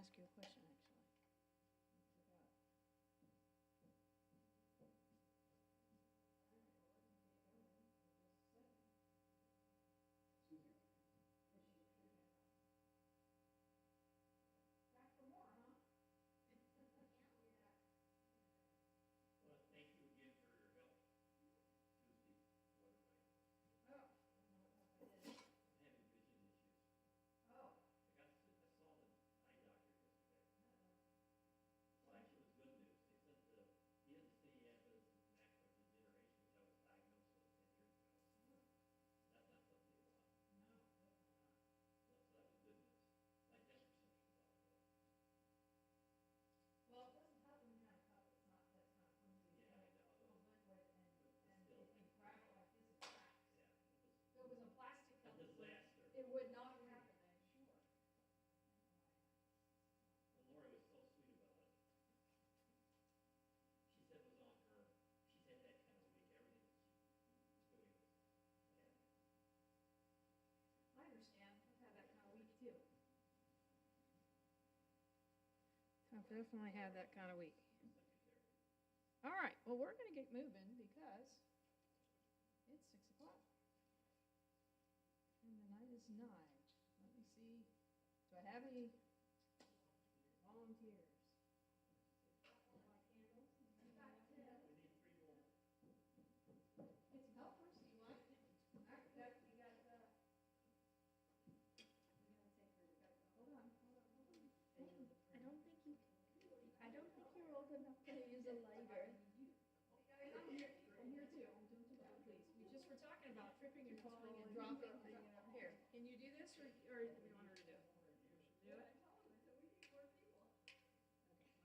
ask you a question, actually. I forgot. Back for more, huh? Well, thank you again for your help Tuesday, water night. Oh, I don't know what help I did. I'm having vision issues. Oh. I saw the eye doctor yesterday. Well, actually, it was good news. They said he doesn't see evidence of macular degeneration, which I was diagnosed with 10 years ago. That's not something you want. No, definitely not. So that was good news. My depth perception's off, though. Well, it doesn't help when you have a cup that's not flimsy. Yeah, I know. Full of liquid, and But if still, you grab it like this, it cracks. yeah, If it was a plastic a cup, disaster. it would not happen, I'm sure. And Lori was so sweet about it. She said it was on her. She's had that kind of week. Everything she was doing was bad. I understand. I've had that kind of week too. I've definitely had that kind of week. All right, well, we're going to get moving because it's 6 o'clock. And the night is 9. Let me see. Do I have any volunteers? Get some helpers, do you want? All right, you got, hold on. I don't think you're old enough to use a lighter. I'm here too. Don't do that, please. We're talking about tripping and falling and dropping. Here, can you do this, or do we want her to do it? Do it?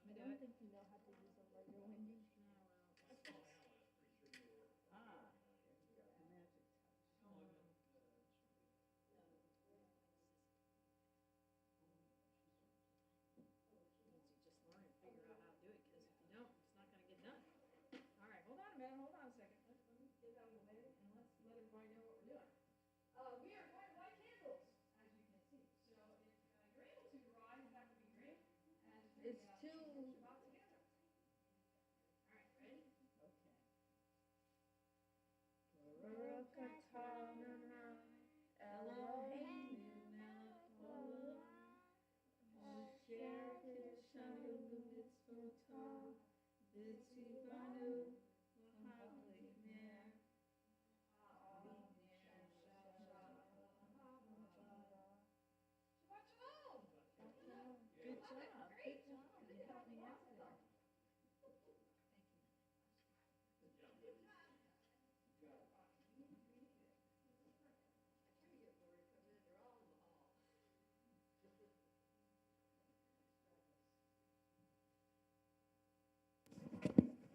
I don't think you know how to use a lighter, Wendy. No, well. I saw Alan. I was pretty sure you were. Ah, there we go, the magic touch. Lindsay, just learn and figure out how to do it, because if you don't, it's not gonna get done. All right, hold on a minute, hold on a second. Let me get out of the way, and let's let everybody know what we're doing. We are going to light candles, as you can see. So if you're able to, rise, that would be great. And we, It's too. Shabbat together. All right, ready? Okay. Baruch atah Adonai Eloheinu melech haolam asher kiddushanu b'mitzvotav v'tzivanu l'hadlik ner Shabbat shalom. Good job, good job. You helped me out there. Good job, Libby.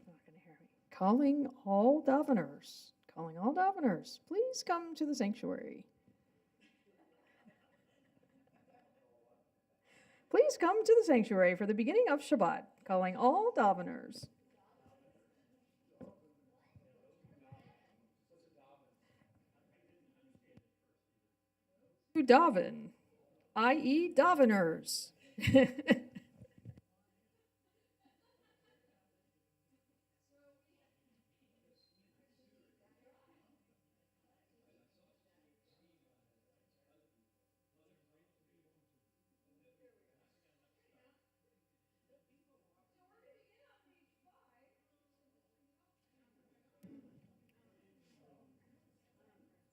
Not gonna hear me. Calling all daveners. Calling all daveners. Please come to the sanctuary. Please come to the sanctuary for the beginning of Shabbat. Calling all daveners. To daven, i.e. daveners.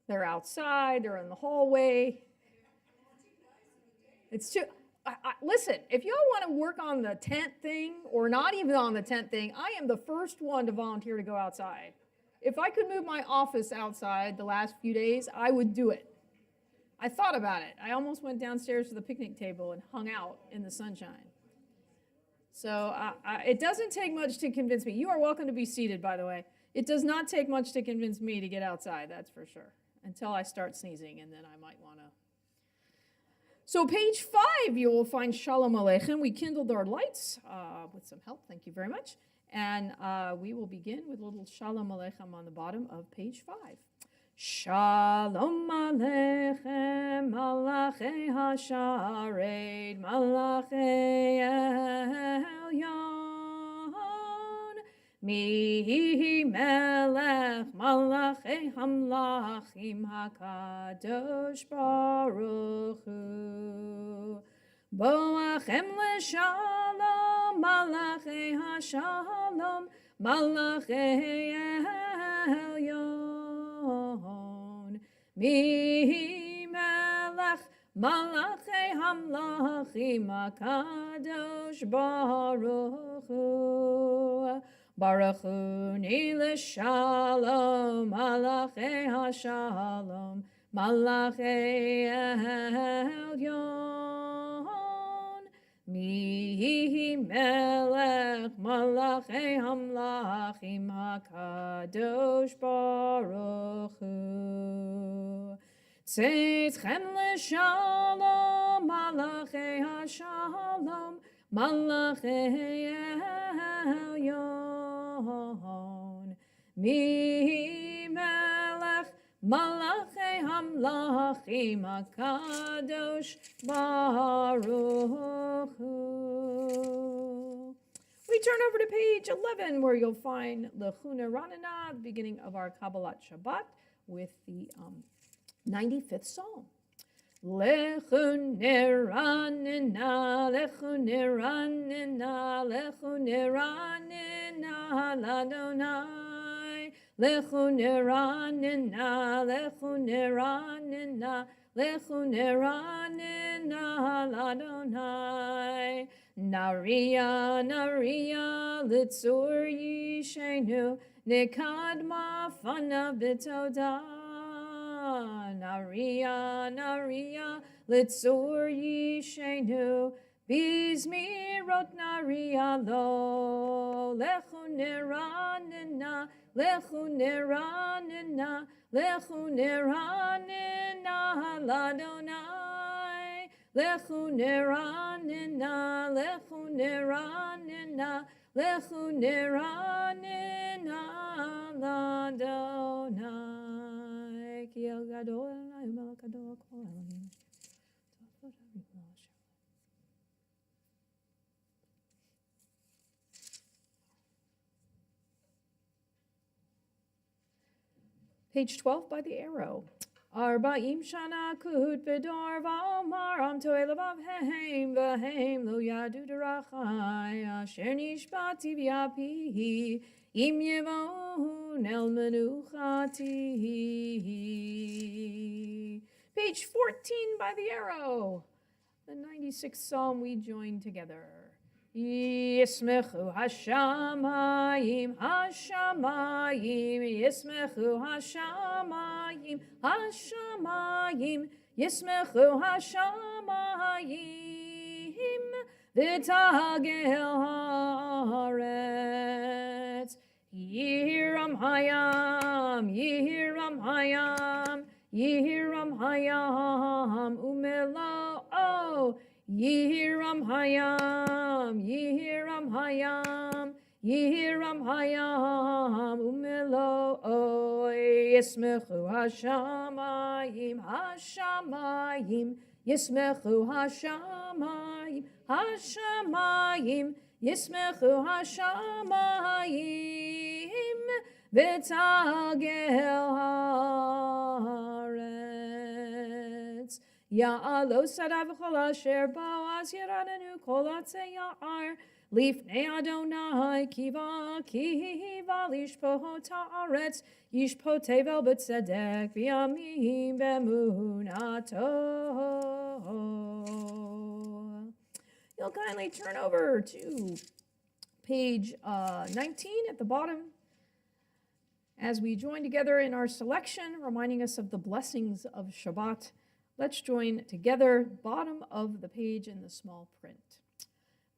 They're outside, they're in the hallway. It's too, listen, if y'all want to work on the tent thing, or not even on the tent thing, I am the first one to volunteer to go outside. If I could move my office outside the last few days, I would do it. I thought about it. I almost went downstairs to the picnic table and hung out in the sunshine. So it doesn't take much to convince me. You are welcome to be seated, by the way. It does not take much to convince me to get outside, that's for sure. Until I start sneezing, and then I might want to. So page 5, you will find Shalom Aleichem. We kindled our lights with some help. Thank you very much. And we will begin with a little Shalom Aleichem on the bottom of page 5. Shalom Aleichem, Malachei Hashared, Malachei Elyon. Mi Melech, Malachei Hamlachim, HaKadosh Baruch Hu. Boachem Leshalom, Malachei Hashalom, Malachei Elyon. Mi Melech, Malachei Hamlachim, HaKadosh Baruch Hu. Baruch Hu Ni L'Shalom, Malachei HaShalom, Malachei Elyon. Mi Melech, Malachei Hamlachim, HaKadosh Baruch Hu. Tzedchem L'Shalom, Malachei HaShalom, Malachei Elyon. Mi Melech, Malachei Hamlachim, HaKadosh Baruch Hu. We turn over to page 11, where you'll find Lechuna Ranana, the beginning of our Kabbalat Shabbat, with the 95th Psalm. Lechune ranina, lechune ranina, lechune ranina, ladonai. Lechune ranina, lechune ranina, lechune ranina, ladonai. Naria, naria, litzur yishenu, nikadma fana bitodah. Naria, naria, litzur yishenu, bizmirot naria lo. Lechune ranina, lechune ranina, lechune ranina, ladonai. Lechune ranina, lechune ranina, lechune ranina, ladonai. Ki el gadol Adonai u'melech gadol kol Elohim. Page 12 by the arrow. Arba'im shana kut b'dor v'omar am to'e levav heim v'heim lo yadu derachai asher nishbati v'yapihi im yevon el menuchati. Page 14 by the arrow. The 96th Psalm we join together. Yismechu hashamayim, hashamayim, yismechu hashamayim, hashamayim, yismechu hashamayim, v'tagel haaretz. Yihiram hayam, yihiram hayam, yihiram hayam, umela'o. Yihiram hayam, yihiram hayam, yihiram hayam, umelo yismechu hashamayim, hashamayim, yismechu hashamayim, hashamayim, yismechu hashamayim, v'tagel haaretz. Ya'alo sarav chol asher bo'az yiranenu kol atzei ya'ar lifnei Adonai kiva lishpohot ha'aretz yishpot tevel b'tzedek v'yamim b'emunato. You'll kindly turn over to page 19 at the bottom as we join together in our selection, reminding us of the blessings of Shabbat. Let's join together, bottom of the page in the small print.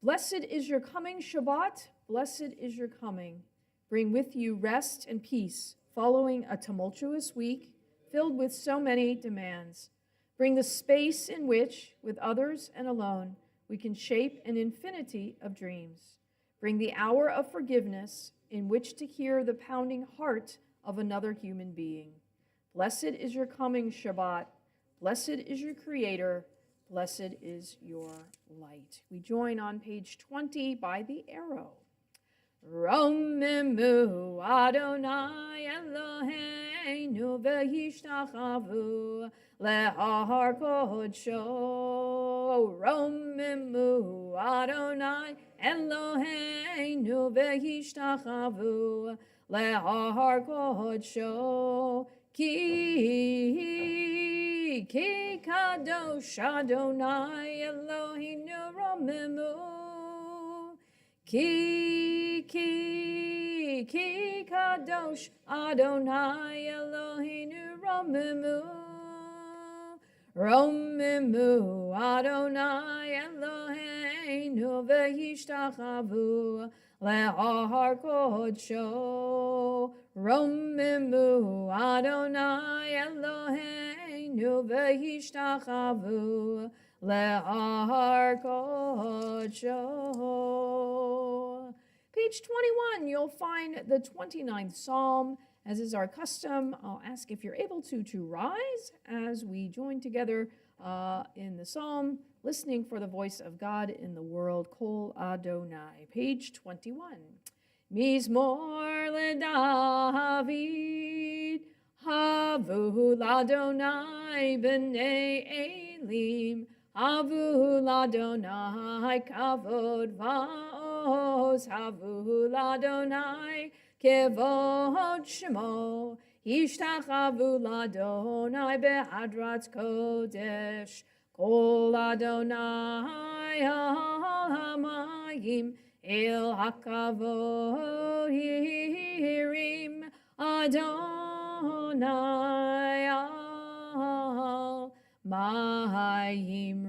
Blessed is your coming, Shabbat. Blessed is your coming. Bring with you rest and peace following a tumultuous week filled with so many demands. Bring the space in which, with others and alone, we can shape an infinity of dreams. Bring the hour of forgiveness in which to hear the pounding heart of another human being. Blessed is your coming Shabbat. Blessed is your Creator. Blessed is your light. We join on page 20 by the arrow. Romimu Adonai Eloheinu v'yishtachavu le'ahar kodsho. Romimu Adonai Eloheinu v'yishtachavu le'ahar kodsho. Ki kadosh Adonai Eloheinu romimu. Ki kadosh Adonai Eloheinu romimu. Romimu Adonai Eloheinu v'yishtachavu le'ahar kodsho. Romimu Adonai Eloheinu v'yishtachavu le'ahar kodsho. Page 21, you'll find the 29th Psalm. As is our custom, I'll ask if you're able to rise as we join together in the Psalm, listening for the voice of God in the world. Kol Adonai. Page 21. Mizmor leDavid, havu l'Adonai b'nei Elim, havu l'Adonai kavod va'oz, havu l'Adonai kevod shemo, ishtachavu l'Adonai be'adrat kodesh, kol Adonai al hamayim, El hakavod hirim Adonai al mahayim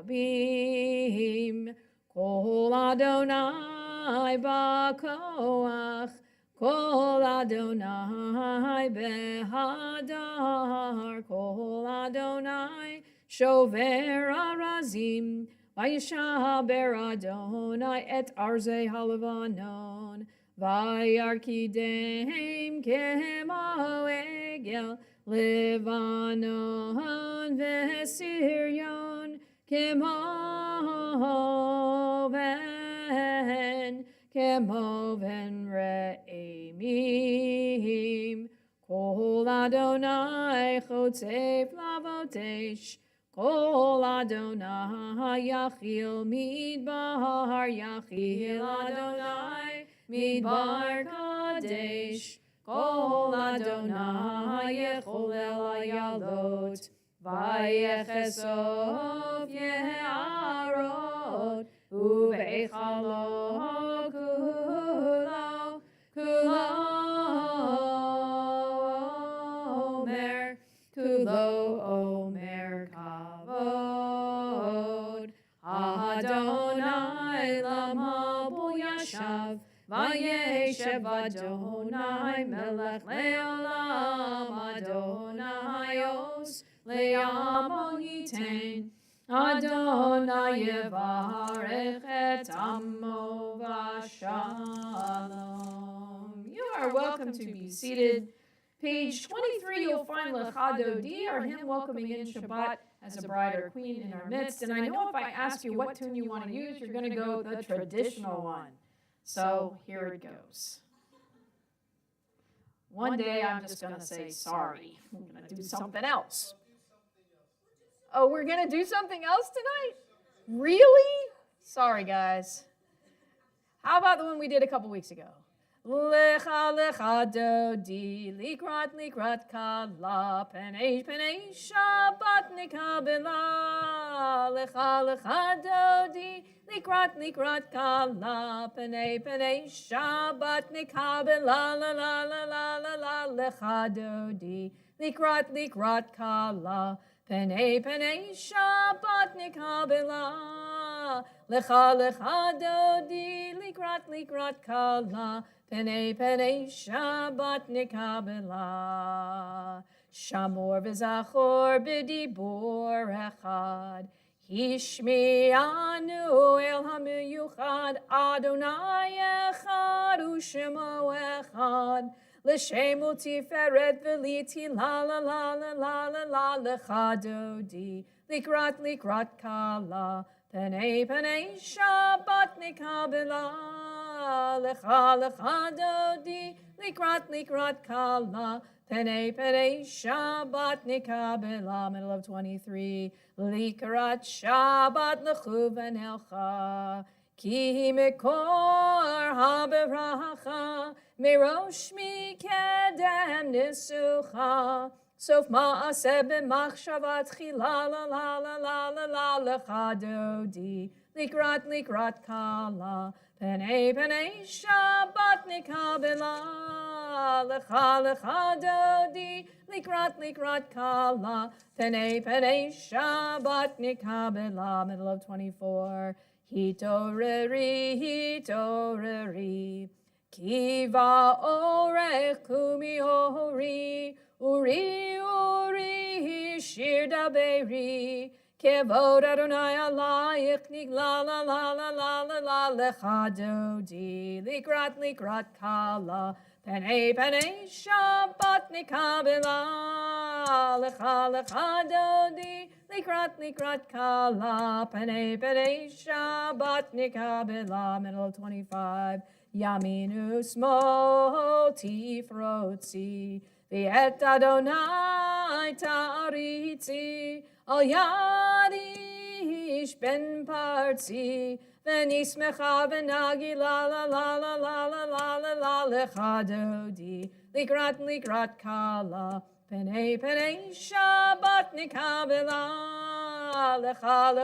rabim. Kol Adonai ba'koach, Kol Adonai behadar, Kol Adonai shover arazim. Vayishaber Adonai et arzei halavanon, vayarkidem kemo egel, Levanon v'Siryon kemo ven re'emim. Kol Adonai chotzef lavotesh, Kol Adonai yachil midbar, yachil Adonai midbar kadesh. Kol Adonai yecholel ayalot, vayechesov yeharot, uveichalo kulo omer kavod. Adonai lamabo yashav, vayeshev Adonai melech leolam, Adonai os le'amo yitein, Adonai yevarech et amo v'shalom. You are welcome to be seated. Page 23, you'll find Lecha Dodi, our hymn welcoming in Shabbat as a bride or queen in our midst. And I know if I ask you what tune you want to use, you're going to go the traditional one. So here it goes. One day I'm just going to say sorry. I'm going to do something else. Oh, we're going to do something else tonight? Really? Sorry, guys. How about the one we did a couple weeks ago? Lecha lecha dodi, likrat kala, penei Shabbat nikabela. Lecha lecha dodi, likrat kala, penei Shabbat nikabela. La la la la la la. Lecha dodi, likrat kala, penei Shabbat nikabela. Lecha dodi, likrat kala, penei Shabbat nikabela. Shamor v'zachor b'dibor echad, hishmi'anu el hamiyuchad, Adonai echad u'shemo echad. L'shem u'tiferet v'liti la la la la la la la lecha dodi. Likrat kala. Penei Shabbat nikabela. Lecha dodi. Likrat kala. Penei Shabbat nikabela. Middle of 23. Likrat Shabbat lechuven elcha. Ki mikor haberacha. Mirosh mikedem nisucha. Sof ma'aseh b'machshavat chila la la la la la la lecha dodi. Likrat kala. Penei Shabbat nikabela. Lecha dodi. Likrat kala. Penei Shabbat nikabela. Middle of 24. Hitoreri. Kiva orech kumi ori. Uri, shir daberi. Kevod Adonai alayich nigla la la la la la la lecha dodi. Likrat kala. Penei Shabbat nikabela. Lecha dodi. Likrat kala. Penei Shabbat nikabela. Middle of 25. Yaminu smol tifrotzi. V'et Adonai ta'aritzi. Al yadish ben partzi. V'nismecha v'nagi la la la la la la la la la lecha dodi. Likrat kala. Penei Shabbat nikabela. Lecha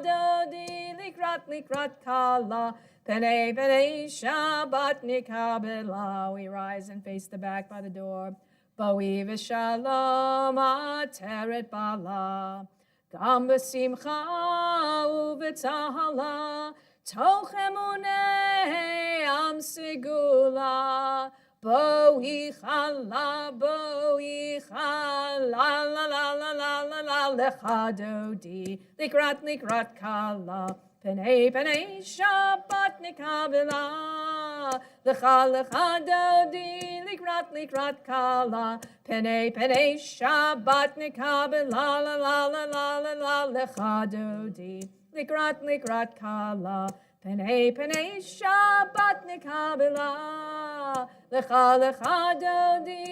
dodi. Likrat kala. Penei Shabbat nikabela. We rise and face the back by the door. Bawi v'shalom ateret bala. Gam b'simcha u'v'tzahala. Toch emunei am sigula. Bawi chala la la la la la la lecha dodi. Likrat kala. Penei Shabbat nikabela. Lecha dodi. Likrat kala. Penei Shabbat nikabela. La la la la la la lecha dodi. Likrat kala. Penei Shabbat nikabela. Lecha dodi.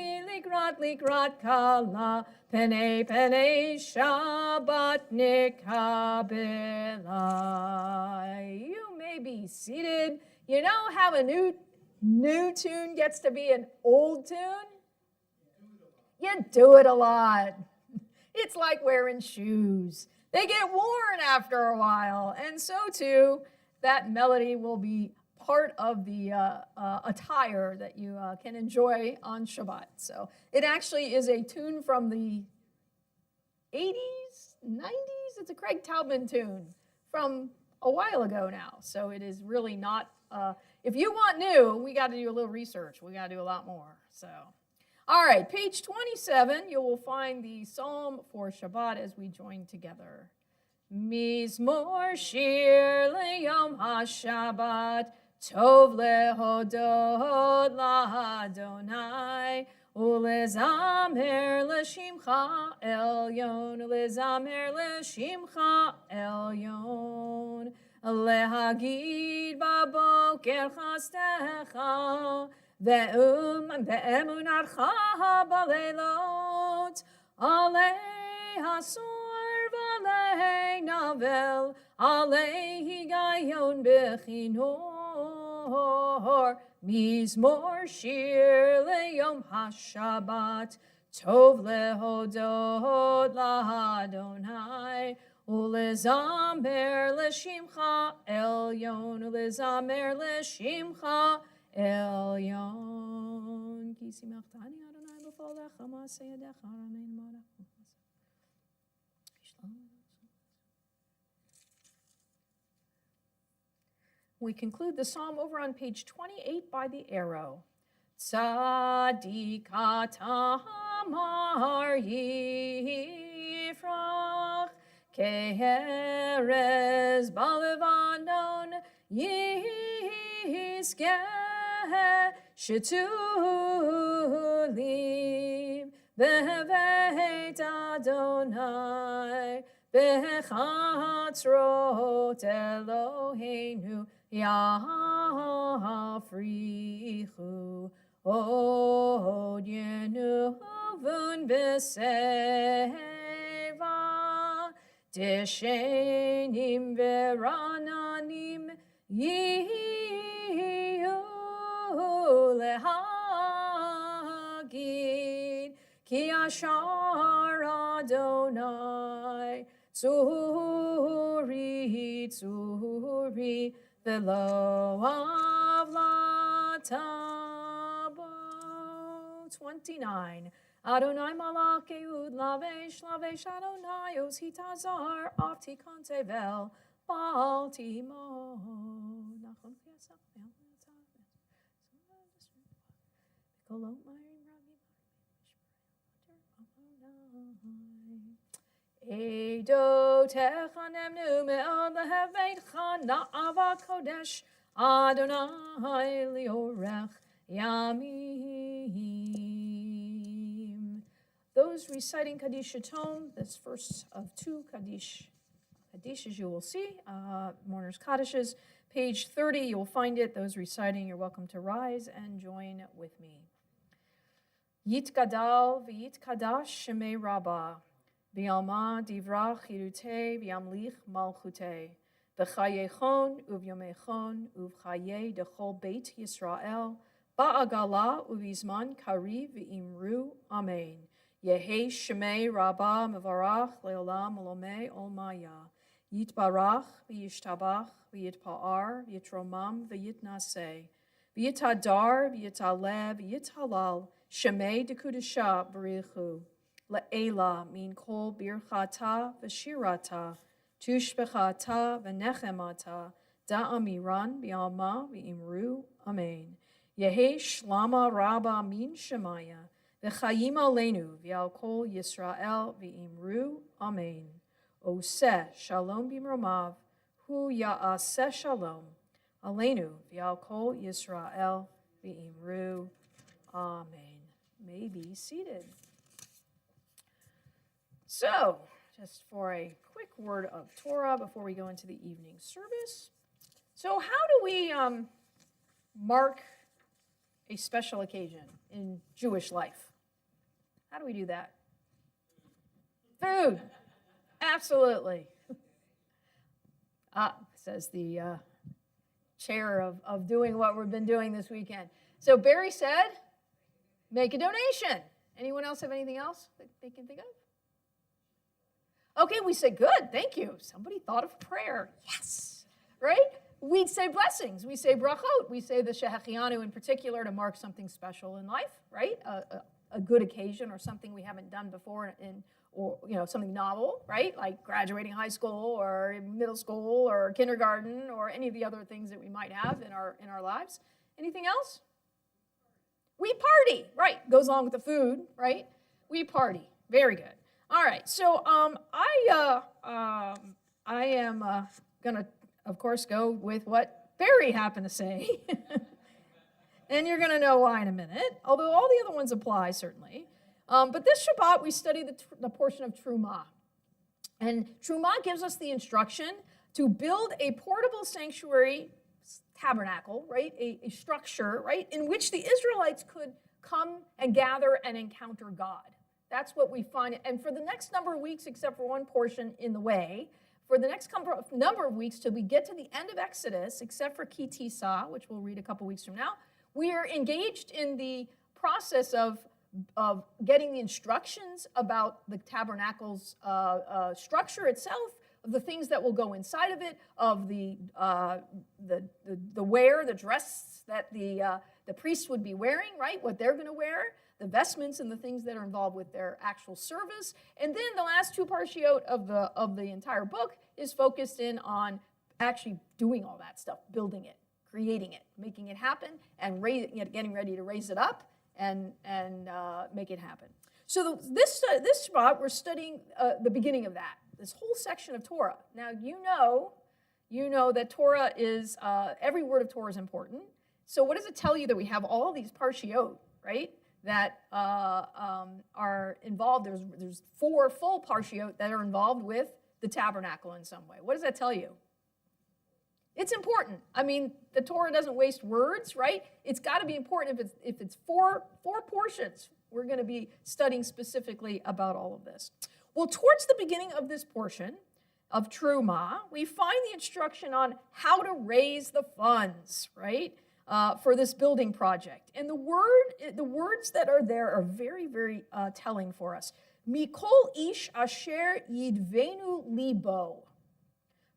Likrat kala. Penei Shabbat nikabela. You may be seated. You know how a new tune gets to be an old tune? You do it a lot. It's like wearing shoes. They get worn after a while, and so too, that melody will be part of the attire that you can enjoy on Shabbat. So it actually is a tune from the 80s, 90s. It's a Craig Taubman tune from a while ago now. So it is really not, if you want new, we got to do a little research. We got to do a lot more. So, all right, page 27, you will find the psalm for Shabbat as we join together. Mizmor shir leyom ha-Shabbat. Tov lehodot la'Adonai, ulezamer l'shimcha elyon, ulezamer l'shimcha elyon, lehagid baboker chastecha, ve'emunatcha balelot, alei hasor v'alei navel, alei higayon bechinot. Mizmor shir leyom ha-Shabbat, tov lehodot la'Adonai, ulezamer l'shimcha elyon, ulezamer l'shimcha elyon. Ki simchtani Adonai b'folecha ma'aseh yadecha ramein marach. We conclude the psalm over on page 28 by the arrow. Tzadikat amar yifrach, keherez balevanon yizkeh, Shetulim bevet Adonai bechatzrot Eloheinu yafrichu od yenuvun beseva deshenim verananim yiyu lehagid ki ashar Adonai tzuri tzuri velo avlatabo. 29. Adonai malach eud lavesh lavesh Adonai os hitazar afti kontevel baltimo. Nachon fiasach kolot Edo techanemnu me'od lehevetcha na'ava kodesh Adonai liorech yamim. Those reciting Kaddish Tome, this first of two Kaddishes you will see, Mourner's Kaddishes, page 30, you will find it. Those reciting, you're welcome to rise and join with me. Yitgadal v'yitkadash shemei Rabbah. V'yalma divrach hirute v'yamlich malchute. V'chayechon uvyomechon uvchaye dechol beit Yisrael. Ba'agala uvizman kari v'imru amen. Yehe shemei Rabbah mevarach leolam olomei olmaya. Yitbarach v'yishtabach v'yitpa'ar v'yitromam v'yitnaseh. V'yitadar v'yitaleh v'yithalal shemei dekudesha b'richu. Le'ela min kol birchata v'shirata, tushbechata v'nechemata, da'amiran bi'alma v'imru, amen. Yehe shlama rabba min shemaya, v'chayim aleinu v'al kol Yisrael v'imru, amen. Oseh shalom b'mromav, hu ya'aseh shalom, aleinu v'al kol Yisrael v'imru, amen. May be seated. So, just for a quick word of Torah before we go into the evening service. So how do we mark a special occasion in Jewish life? How do we do that? Food. Absolutely. Says the chair of doing what we've been doing this weekend. So Barry said, make a donation. Anyone else have anything else that they can think of? Okay, we say, good, thank you. Somebody thought of prayer. Yes, right? We say blessings. We say brachot. We say the Shehechianu in particular to mark something special in life, right? A good occasion or something we haven't done before or something novel, right? Like graduating high school or middle school or kindergarten or any of the other things that we might have in our lives. Anything else? We party, right? Goes along with the food, right? We party. Very good. All right, so I am going to, of course, go with what Barry happened to say. And you're going to know why in a minute, although all the other ones apply, certainly. But this Shabbat, we study the portion of Trumah. And Trumah gives us the instruction to build a portable sanctuary tabernacle, right, a structure, right, in which the Israelites could come and gather and encounter God. That's what we find. And for the next number of weeks, except for one portion in the way, for the next number of weeks till we get to the end of Exodus, except for Ki Tisa, which we'll read a couple weeks from now, we are engaged in the process of getting the instructions about the tabernacle's structure itself, of the things that will go inside of it, of the wear, the dress that the priests would be wearing, right? What they're going to wear, the vestments and the things that are involved with their actual service. And then the last two parshiot of the entire book is focused in on actually doing all that stuff, building it, creating it, making it happen, and getting ready to raise it up and make it happen. So this Shabbat, we're studying the beginning of that, this whole section of Torah. Now, you know that Torah is, every word of Torah is important. So what does it tell you that we have all these parshiot, right, that are involved? There's 4 full parshiot that are involved with the tabernacle in some way. What does that tell you? It's important. I mean, the Torah doesn't waste words, right? It's got to be important if it's four portions. We're going to be studying specifically about all of this. Well, towards the beginning of this portion of Truma, we find the instruction on how to raise the funds, right, for this building project. And the words that are there are very, very telling for us. Mikol ish asher yidvenu libo.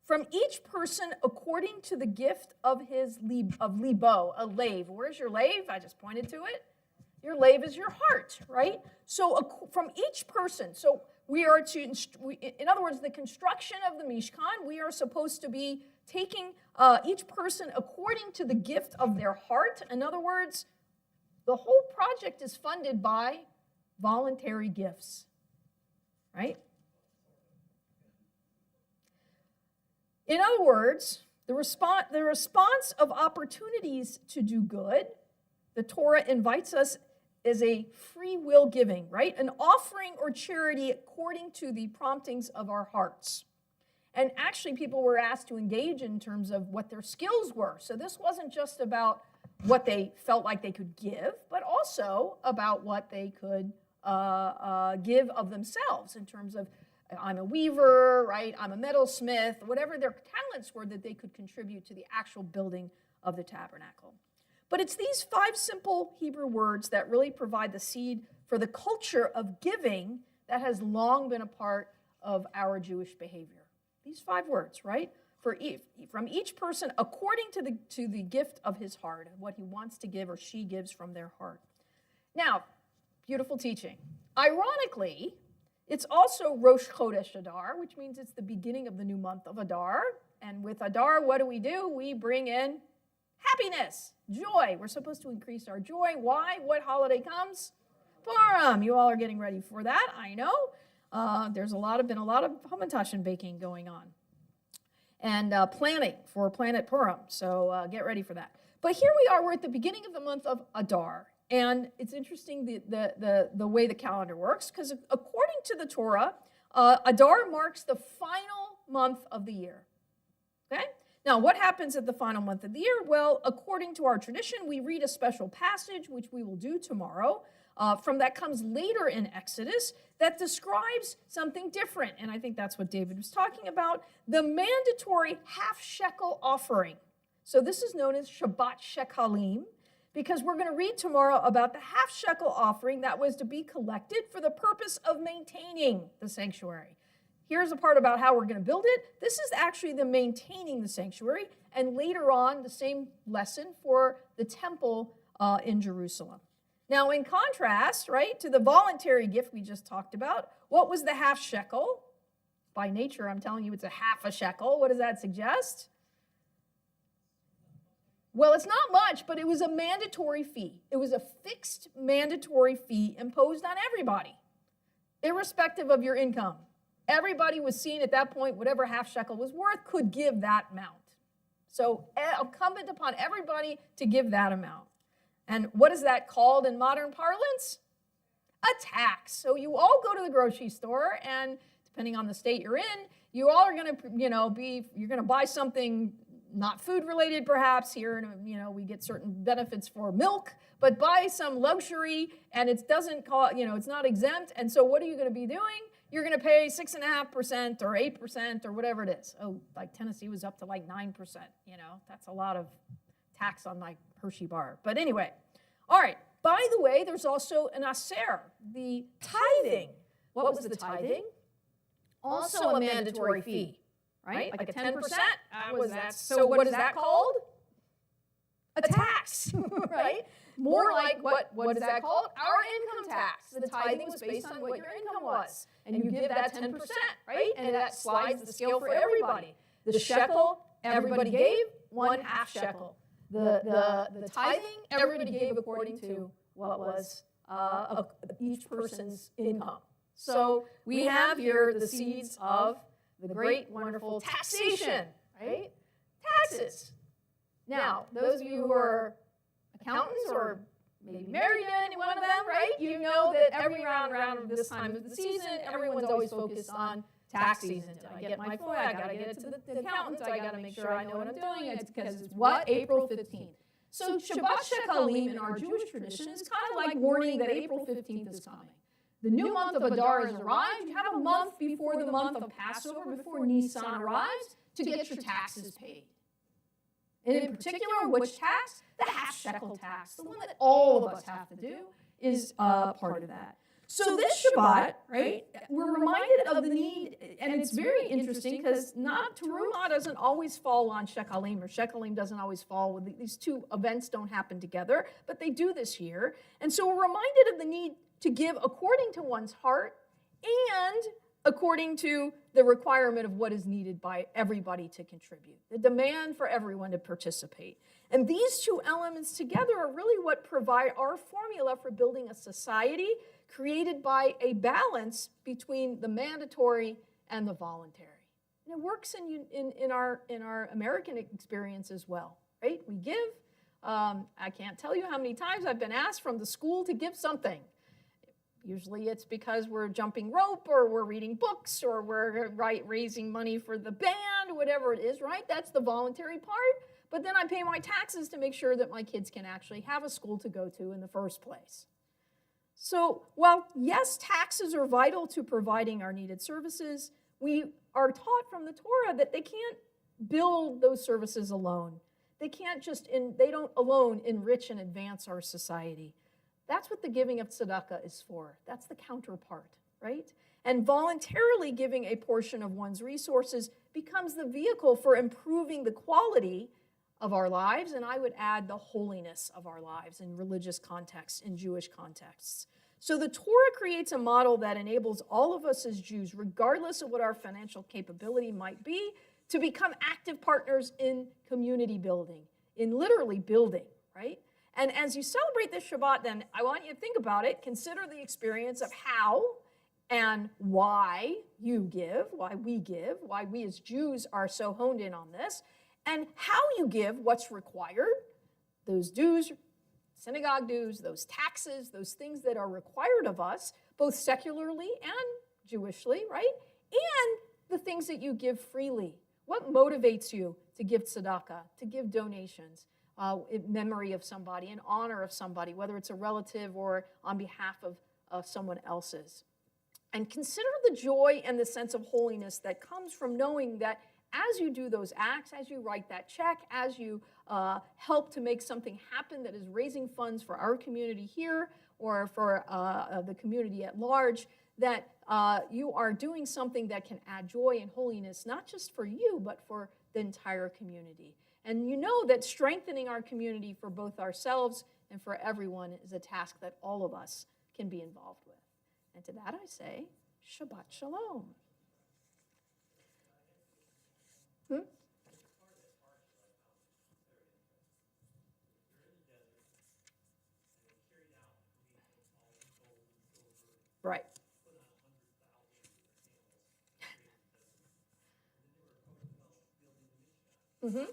From each person according to the gift of his libo, a lave. Where's your lave? I just pointed to it. Your lave is your heart, right? So from each person, so we are to, in other words, the construction of the Mishkan, we are supposed to be taking each person according to the gift of their heart. In other words, the whole project is funded by voluntary gifts, right? In other words, the response of opportunities to do good, the Torah invites us as a free will giving, right? An offering or charity according to the promptings of our hearts. And actually, people were asked to engage in terms of what their skills were. So this wasn't just about what they felt like they could give, but also about what they could give of themselves in terms of, I'm a weaver, right? I'm a metalsmith, whatever their talents were that they could contribute to the actual building of the tabernacle. But it's these 5 simple Hebrew words that really provide the seed for the culture of giving that has long been a part of our Jewish behavior. These 5 words, right? From each person according to the gift of his heart, what he wants to give or she gives from their heart. Now, beautiful teaching. Ironically, it's also Rosh Chodesh Adar, which means it's the beginning of the new month of Adar. And with Adar, what do? We bring in happiness, joy. We're supposed to increase our joy. Why? What holiday comes? Purim. You all are getting ready for that, I know. There's been a lot of hamantash and baking going on. And planning for Planet Purim. So get ready for that. But here we are. We're at the beginning of the month of Adar. And it's interesting the way the calendar works, because according to the Torah, Adar marks the final month of the year. Okay? Now, what happens at the final month of the year? Well, according to our tradition, we read a special passage, which we will do tomorrow, that comes later in Exodus, that describes something different. And I think that's what David was talking about, the mandatory half-shekel offering. So this is known as Shabbat Shekalim, because we're going to read tomorrow about the half-shekel offering that was to be collected for the purpose of maintaining the sanctuary. Here's a part about how we're going to build it. This is actually the maintaining the sanctuary, and later on, the same lesson for the temple in Jerusalem. Now, in contrast, right, to the voluntary gift we just talked about, what was the half shekel? By nature, I'm telling you, it's a half a shekel. What does that suggest? Well, it's not much, but it was a mandatory fee. It was a fixed mandatory fee imposed on everybody, irrespective of your income. Everybody was seen at that point, whatever half shekel was worth, could give that amount. So incumbent upon everybody to give that amount. And what is that called in modern parlance? A tax. So you all go to the grocery store, and depending on the state you're in, you all are going to, you're going to buy something not food related perhaps. Here, we get certain benefits for milk, but buy some luxury, and it doesn't call, it's not exempt. And so what are you going to be doing? You're going to pay 6.5% or 8% or whatever it is. Oh, like Tennessee was up to like 9%. That's a lot of tax on my Hershey bar. But anyway, all right. By the way, there's also an aser, the tithing. What was the tithing? Also a mandatory fee, right? Like a 10%. So what is that called? A tax, right? More like, what is that called? Our income tax. The tithing was based on what your income was. And you give that 10%, right? And that slides the scale for everybody. The shekel, everybody gave 1/2 shekel. The tithing, everybody gave according to what was each person's income. So we have here the seeds of the great, wonderful taxation, right? Taxes. Now, those of you who are accountants or maybe married to any one of them, right? You know that every round of this time of the season, everyone's always focused on tax season. Did I get my FOIA? I got to get it to the accountant. I got to make sure I know what I'm doing. It's because it's what? April 15th. So Shabbat Shekalim in our Jewish tradition is kind of like warning that April 15th is coming. The new month of Adar has arrived. You have a month before the month of Passover, before Nisan arrives, to get your taxes paid. And in particular, which tax? The half shekel tax, the one that all of us have to do, is part of that. So this Shabbat, right, we're reminded of the need, and it's very interesting because Terumah doesn't always fall on Shekalim, or Shekalim doesn't always fall with these two events don't happen together, but they do this year. And so we're reminded of the need to give according to one's heart and according to the requirement of what is needed by everybody to contribute, the demand for everyone to participate. And these two elements together are really what provide our formula for building a society created by a balance between the mandatory and the voluntary. And it works in our American experience as well, right? We give. I can't tell you how many times I've been asked from the school to give something. Usually it's because we're jumping rope or we're reading books or we're raising money for the band, whatever it is, right? That's the voluntary part. But then I pay my taxes to make sure that my kids can actually have a school to go to in the first place. So while, yes, taxes are vital to providing our needed services, we are taught from the Torah that they can't build those services alone. They don't alone enrich and advance our society. That's what the giving of tzedakah is for. That's the counterpart, right? And voluntarily giving a portion of one's resources becomes the vehicle for improving the quality of our lives, and I would add the holiness of our lives in religious contexts, in Jewish contexts. So the Torah creates a model that enables all of us as Jews, regardless of what our financial capability might be, to become active partners in community building, in literally building, right? And as you celebrate this Shabbat, then I want you to think about it. Consider the experience of how and why you give, why we as Jews are so honed in on this, and how you give, what's required, those dues, synagogue dues, those taxes, those things that are required of us, both secularly and Jewishly, right? And the things that you give freely. What motivates you to give tzedakah, to give donations? In memory of somebody, in honor of somebody, whether it's a relative or on behalf of someone else's. And consider the joy and the sense of holiness that comes from knowing that as you do those acts, as you write that check, as you help to make something happen that is raising funds for our community here or for the community at large, that you are doing something that can add joy and holiness, not just for you, but for the entire community. And you know that strengthening our community for both ourselves and for everyone is a task that all of us can be involved with. And to that I say, Shabbat Shalom. Right. Mm-hmm.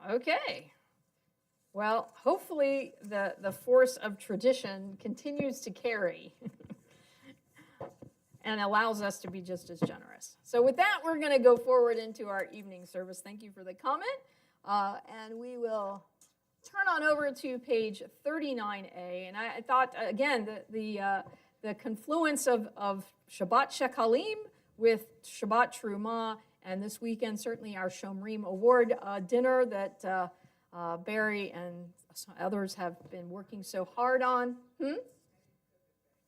Okay. Well, hopefully the force of tradition continues to carry and allows us to be just as generous. So with that, we're going to go forward into our evening service. Thank you for the comment. And we will turn on over to page 39A. And I thought, again, the confluence of Shabbat Shekalim with Shabbat Terumah, and this weekend, certainly our Shomrim Award dinner that Barry and others have been working so hard on.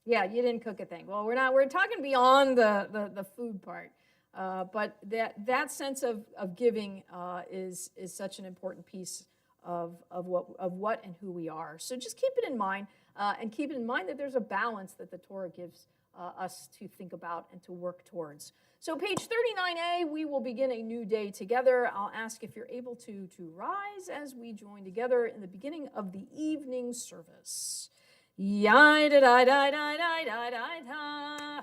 Yeah, you didn't cook a thing. Well, we're talking beyond the food part. But that sense of giving is such an important piece of what and who we are. So just keep it in mind. And keep in mind that there's a balance that the Torah gives us to think about and to work towards. So page 39a, we will begin a new day together. I'll ask if you're able to rise as we join together in the beginning of the evening service. Yai-da-da-da-da-da-da-da-da.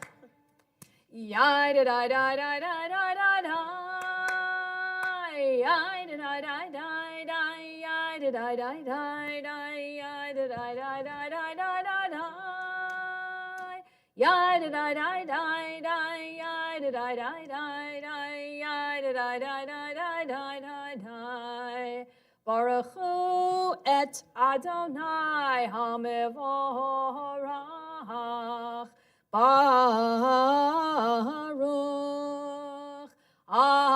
Yai-da-da-da-da-da-da-da-da. Yai-da-da-da-da-da. Yai-da-da-da-da-da. Yai-da-da-da-da-da-da-da-da. Yai-da-da-da-da-da. Yai-da-da-da-da-da. Yai-da-da-da-da-da-da-da. Baruch Hu et Adonai HaMevorach. Baruch Adonai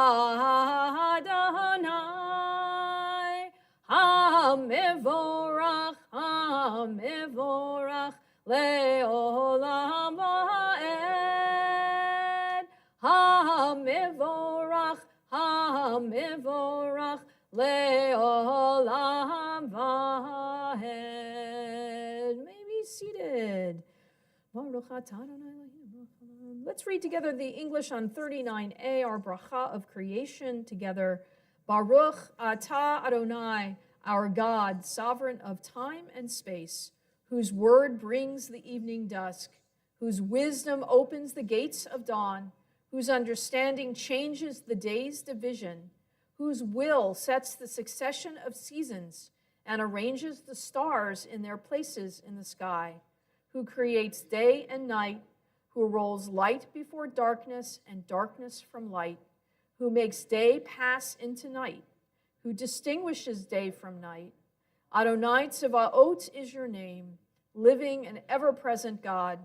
HaMevorach, HaMevorach Le'olam Va'ed. HaMevorach, HaMevorach Le'olam Va'ed. May be seated. Let's read together the English on 39a, our bracha of creation together. Baruch atah Adonai, our God, sovereign of time and space, whose word brings the evening dusk, whose wisdom opens the gates of dawn, whose understanding changes the day's division, whose will sets the succession of seasons and arranges the stars in their places in the sky, who creates day and night, who rolls light before darkness and darkness from light, who makes day pass into night, who distinguishes day from night. Adonai Tzevaot is your name, living and ever-present God.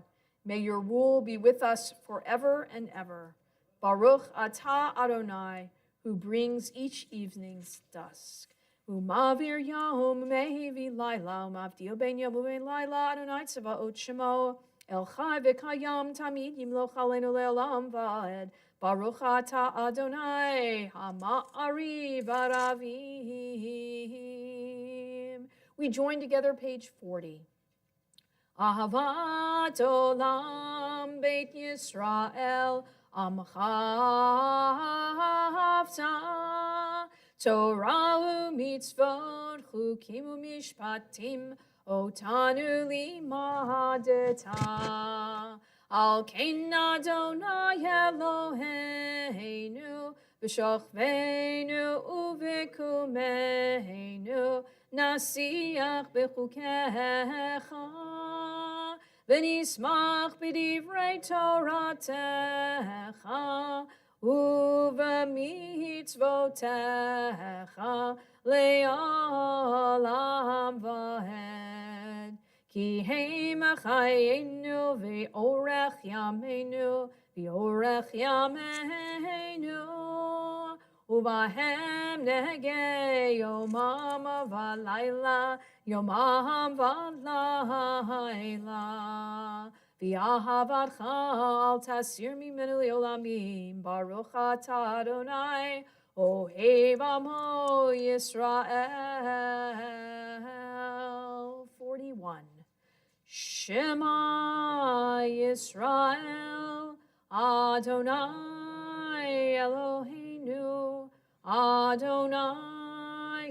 May your rule be with us forever and ever. Baruch atah Adonai, who brings each evening's dusk. Umavir yom mehivi laila, umavdil ben yom uben laila, Adonai Tzevaot shemo, El chai v'kayam tamid yimloch aleinu le'olam va'ed. Baruch atah Adonai, ha'ma'ari v'aravim. We join together, page 40. Ahavat olam beit Yisrael, amcha havta. Torah u'mitzvot, chukim u'mishpatim, otanu limadeta. Al kein Adonai Eloheinu, b'shochveinu u'v'kumeinu, nasiach b'chukecha, v'nismach b'divrei Toratecha, u'v'mitzvotecha le'olam va'ed. Ki heim chayenu v'orech yameinu, v'orech yameinu, uvahem nehege yomam v'layla, yomam v'layla. V'ahavatcha al tasir mimenu le'olamim, Baruch atah Adonai, ohev amo Yisrael. 41. Shema Yisrael, Adonai Eloheinu, Adonai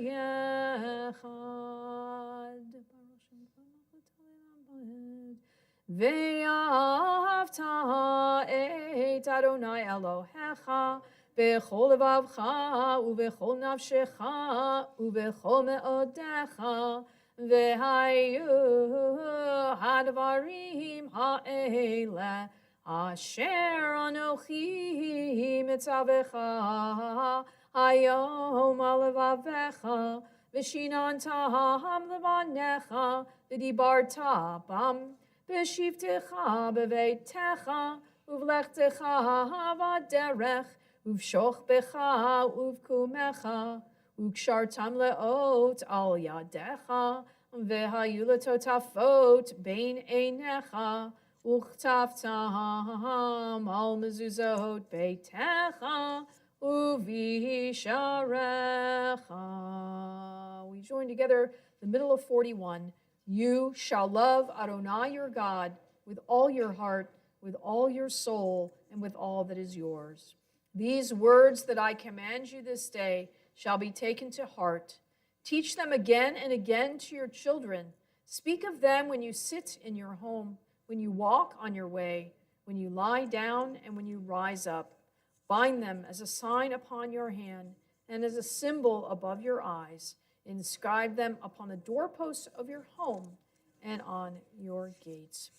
Echad. Ve'ahavta et Adonai Elohecha, b'chol levavcha, u'b'chol nafshecha, u'b'chol me'odecha, Ve'hayu hadvarim ha'ele asher anochi mitzavecha hayom alevavecha v'shinantaham levanecha v'dibarta bam v'shivtecha b'veitecha uvlechtecha v'derech uvshochbecha uvkumecha Ukshartam leot al yadecha, vehayu letotafot bein einecha, uchtaftam al mezuzot beitecha, uvisharecha. We join together the middle of 41. You shall love Adonai your God with all your heart, with all your soul, and with all that is yours. These words that I command you this day shall be taken to heart. Teach them again and again to your children. Speak of them when you sit in your home, when you walk on your way, when you lie down, and when you rise up. Bind them as a sign upon your hand and as a symbol above your eyes. Inscribe them upon the doorposts of your home and on your gates.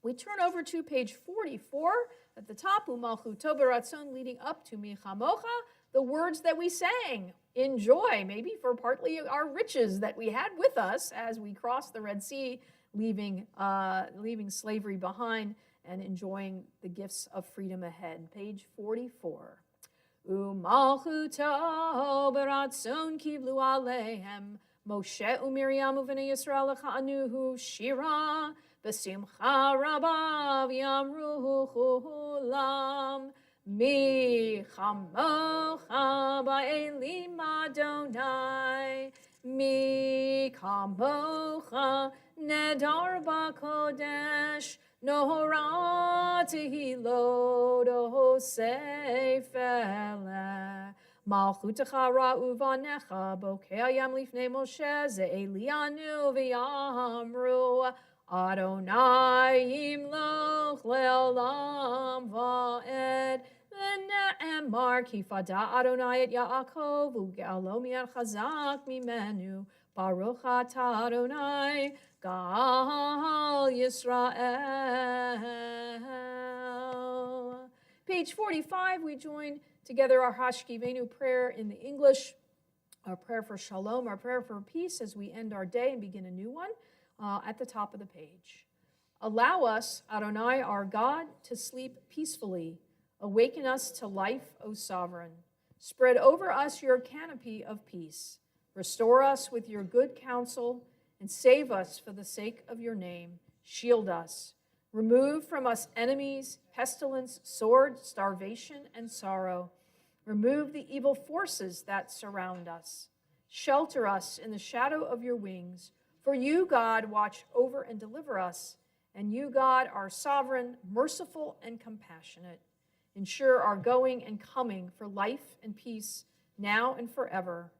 We turn over to page 44 at the top, Umalchuto beratzon, leading up to Michamocha, the words that we sang. Enjoy, maybe for partly our riches that we had with us as we crossed the Red Sea, leaving slavery behind and enjoying the gifts of freedom ahead. Page 44. Umalchuto beratzon kiblu alehem, Moshe uMiriam uvnei Yisrael lecha'anuhu shira, B'simcha rabba v'yamru chulam, Mi chamocha ba'elim Adonai, Mi kamocha nedar b'kodesh, Nohora tehilot osefele. Malchutecha ra'uvanecha bokeh lifnei Moshe ze'elianu v'yamru, Adonai imloch le'olam va'ed, v'ne'emar ki fada Adonai et Yaakov u'ge'alo mi'ad chazak mimenu, Baruch atah Adonai Gal Yisrael. Page 45, we join together our Hashkivenu prayer in the English, our prayer for shalom, our prayer for peace as we end our day and begin a new one at the top of the page. Allow us, Adonai, our God, to sleep peacefully. Awaken us to life, O Sovereign. Spread over us your canopy of peace. Restore us with your good counsel and save us for the sake of your name. Shield us. Remove from us enemies, pestilence, sword, starvation, and sorrow. Remove the evil forces that surround us. Shelter us in the shadow of your wings. For you, God, watch over and deliver us. And you, God, are sovereign, merciful, and compassionate. Ensure our going and coming for life and peace now and forever.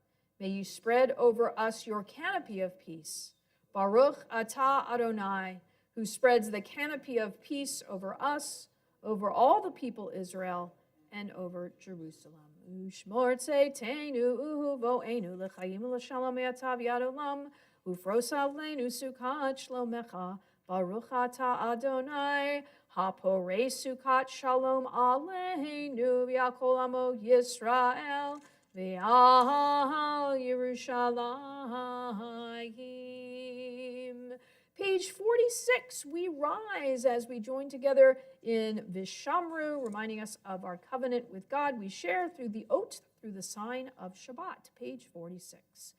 May you spread over us your canopy of peace. Baruch atah Adonai, who spreads the canopy of peace over us, over all the people Israel, and over Jerusalem. Ushmor tzeitenu uvo'enu l'chayim l'shalom me'atav yad olam, ufros aleinu sukat shlomecha, Baruch atah Adonai, haporei sukat shalom aleinu v'yakol amo Yisrael, v'al Yerushalayim. Page 46, we rise as we join together in Vishamru, reminding us of our covenant with God we share through the oath, through the sign of Shabbat. Page 46.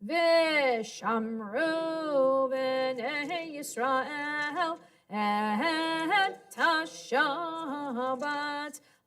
Vishamru b'nei Yisrael et ha-Shabbat,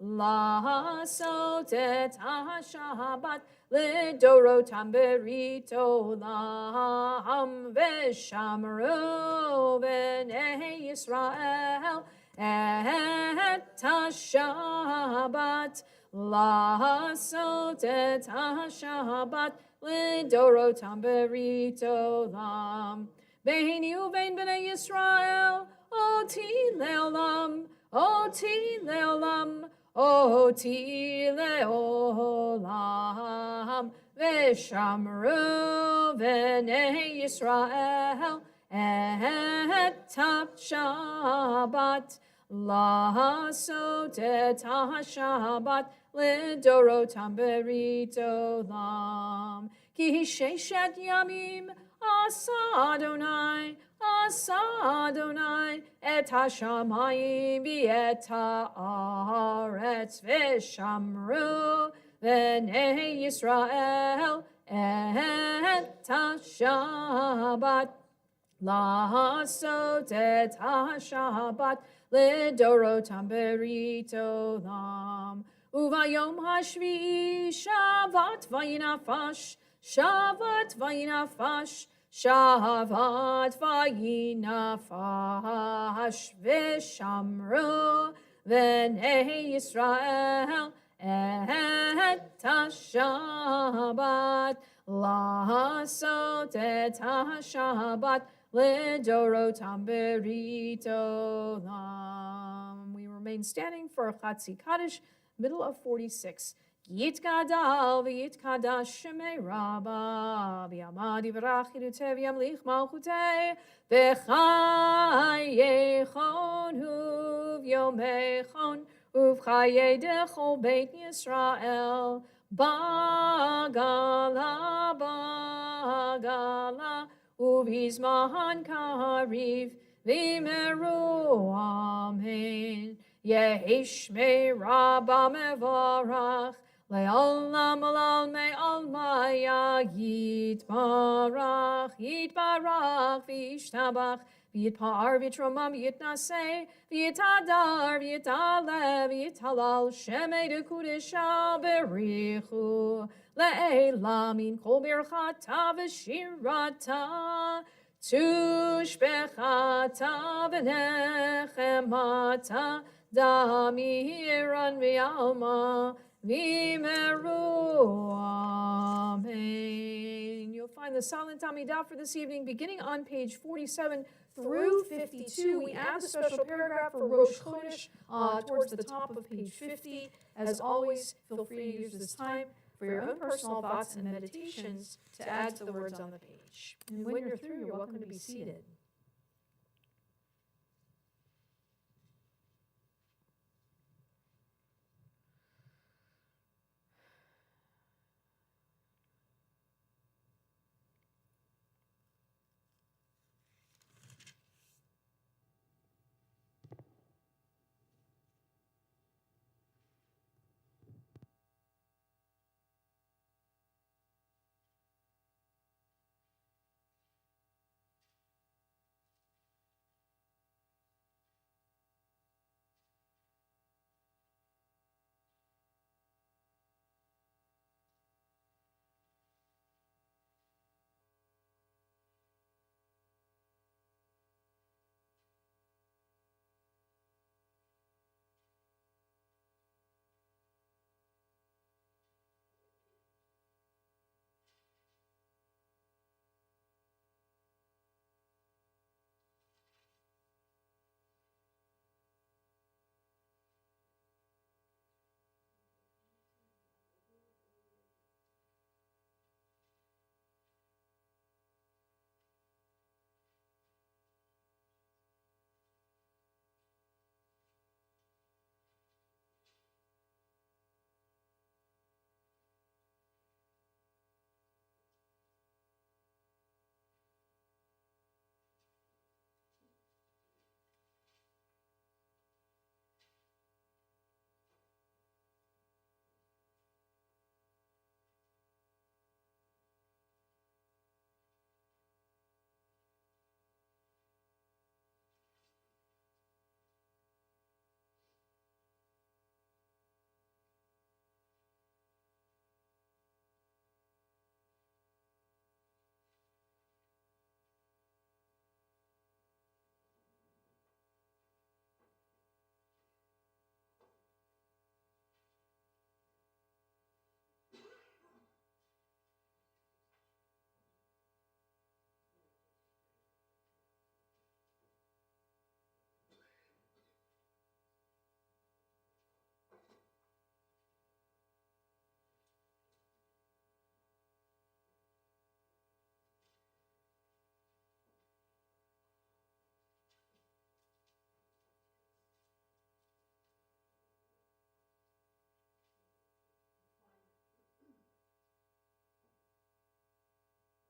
la'asot et ha-Shabbat, Lidorotam berito lam, Vishamru b'nei Yisrael et ha-Shabbat, la'asot et ha-Shabbat, Lidorotam berito lam. Beini uvein b'nei Yisrael, oti le'olam, oti le'olam, oti le'olam. Vishamru b'nei Yisrael et ha-Shabbat, la'asot et ha-Shabbat, Lidorotam berito lam. Ki sheshet yamim asa Adonai, et ha-shamayim v'et ha'aretz, Vishamru b'nei Yisrael et ha-Shabbat, la'asot et ha-Shabbat, Lidorotam berito lam. Uvayom hashvi'i shavat vayinafash, shavat vayinafash, Shabbat vayinafash v'shamru v'nei Yisrael et ha-Shabbat לעשות את השבת לדורותם ברית עולם. We remain standing for Chatzi Kaddish, middle of 46. יתגדל ויתקדש שמי רבה, ביעמד יברך ידותי וימליך מלכותי, בחיי חון וביומי חון, ובחיי דכל בית ישראל. Bagala, bagala, ubizman kariv, vimeru, amen. Yehishme rabba mevarach, le'olam olal me'almaya, yitbarach, yitbarach, v'yishtabach, v'yitpar, v'yitromam, v'yitnaseh, v'yitadar, v'yitalev, v'yitalal, shemei dekudesha berichu, le'ela min kol birchata v'shirata, tushbechata v'nechemata, damiran v'alma, v'meru, amen. You'll find the silent Amidah for this evening beginning on page 47 through 52. We add the special paragraph for Rosh Chodesh towards the top of page 50. As always, feel free to use this time for your own personal thoughts and meditations to add to the words on the page. And when you're through, you're welcome to be seated.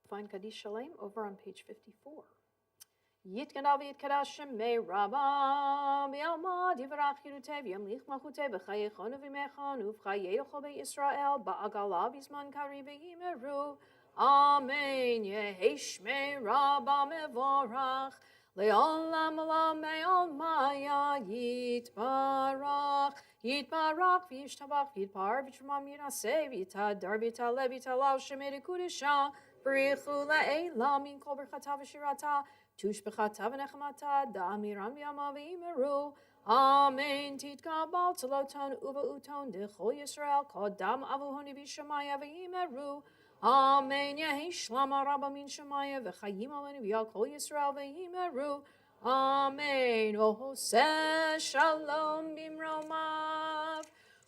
Find Kaddish Shalem over on page 54. Yitgadav Yitkadash Shemei Rabba B'Alma Divrach Yirutev Yamlich Malchuteh B'Chayechon Uv'Imechon Uv'Chayei L'Chol Yisrael Ba'agala B'Zman Kari V'Yimeru Amen Yehi Shmei Rabba Mevorach Le'olam Olam Me'Almaya Yitbarach Yitbarach V'Yishtabach V'Yitpar V'Yitramam Yinaseh V'Yitadar V'Yitaleh V'Yitalal Shemei Dekudesha B'richu la'ela min kol berchata v'shirata, tush b'chata v'nechamata, da'amiram b'yama v'imeru. Amen. Titkabal taloton uva uton dechol Yisrael kodam avuhoni v'shamaya v'imeru. Amen. Yehi shlama rabba min shamaya v'chayim alenu v'yal kol Yisrael v'imeru. Amen. Ohoseh shalom bimromav.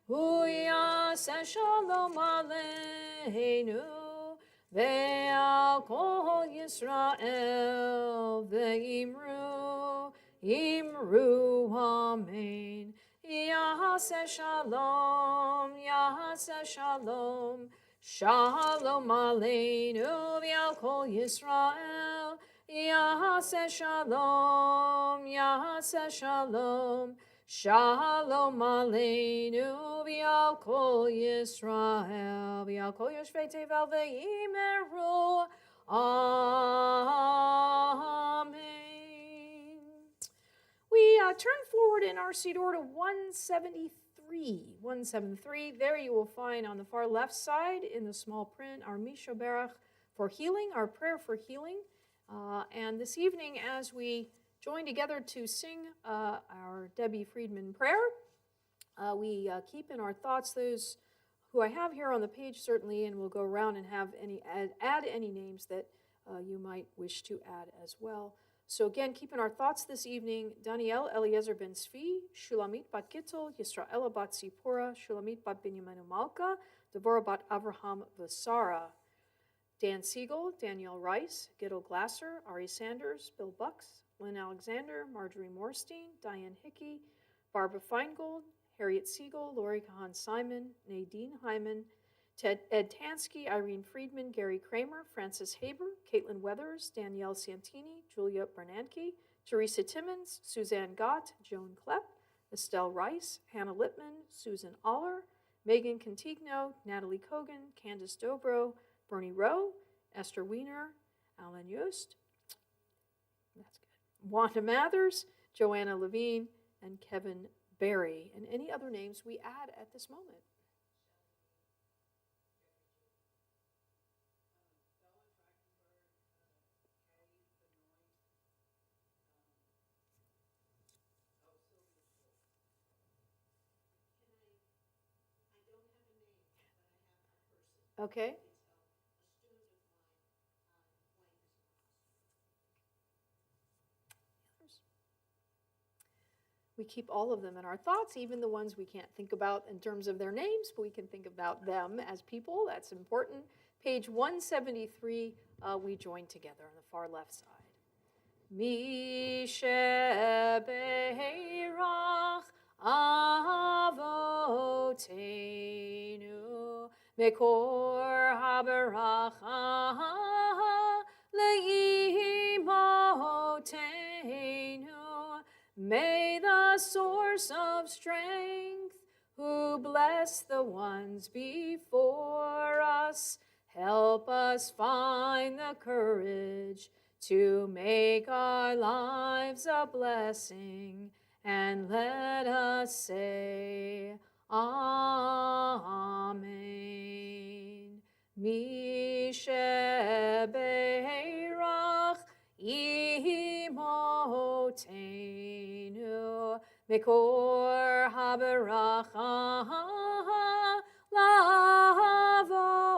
Huyaseh shalom aleinu. Ve'al kol Yisrael ve'imru. Imru, amen. Yahaseh shalom, Yahaseh shalom. Shalom aleinu v'al kol Yisrael. Yahaseh shalom, Yahaseh shalom. Shalom aleinu v'al kol Yisrael. V'al kol yoshvei tevel ve'imeru. Amen. We turn forward in our Siddur to 173. 173, there you will find on the far left side in the small print our Misha Berach for healing, our prayer for healing. And this evening, as we join together to sing our Debbie Friedman prayer, we keep in our thoughts those who I have here on the page, certainly, and we'll go around and have add any names that you might wish to add as well. So again, keep in our thoughts this evening, Daniel Eliezer ben Svi, Shulamit bat Gittel, Yisraela bat Zipporah, Shulamit bat Binyaminu Malka, Devorah bat Avraham Vasara, Dan Siegel, Danielle Rice, Gittel Glasser, Ari Sanders, Bill Bucks, Lynn Alexander, Marjorie Morstein, Diane Hickey, Barbara Feingold, Harriet Siegel, Lori Kahan Simon, Nadine Hyman, Ed Tansky, Irene Friedman, Gary Kramer, Francis Haber, Caitlin Weathers, Danielle Santini, Julia Bernanke, Teresa Timmons, Suzanne Gott, Joan Klepp, Estelle Rice, Hannah Lippman, Susan Aller, Megan Contigno, Natalie Kogan, Candace Dobro, Bernie Rowe, Esther Wiener, Alan Yost, that's good, Wanda Mathers, Joanna Levine, and Kevin Berry, and any other names we add at this moment. Okay. We keep all of them in our thoughts, even the ones we can't think about in terms of their names, but we can think about them as people. That's important. Page 173, we join together on the far left side. Mishe beirach avotenu mekor haberacha leimotenu. May the source of strength, who bless the ones before us, help us find the courage to make our lives a blessing, and let us say, Amen. Mishe beirach imotenu mekor haberacha lavotenu.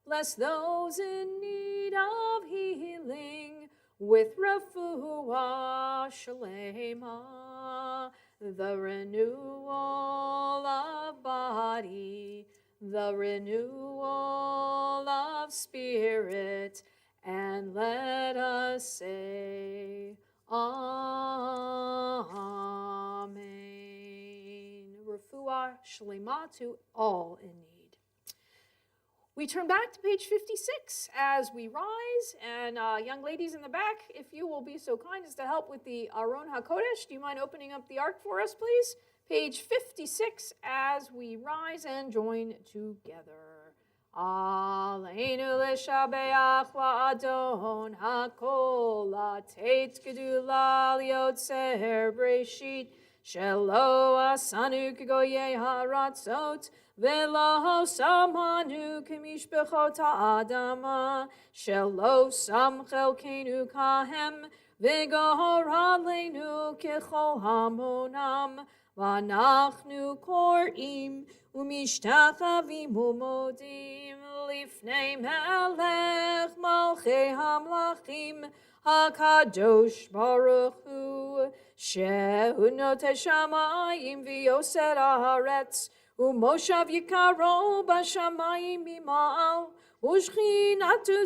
Bless those in need of healing with refuah shlema, the renewal of body, the renewal of spirit, and let us say, Amen. Refuah shlema to all in need. We turn back to page 56 as we rise, and young ladies in the back, if you will be so kind as to help with the Aron HaKodesh, do you mind opening up the ark for us, please? Page 56 as we rise and join together. Aleinu l'shabeach la'adon hakol la'tet gedula liotzer breshit Shelo asanu k'goyei haratzot, velo samanu k'mishpechot ha'adama, shelo sam chelkenu kahem, v'gohor aleinu k'chol hamonam, v'anachnu kor'im, umishtachavim umodim, lifnei melech malchei hamlachim, HaKadosh Baruch Hu, Shehu Notei Shamayim v'Yoser Haaretz, U'moshav Yikaro b'Shamayim Mimal, U'shchinatu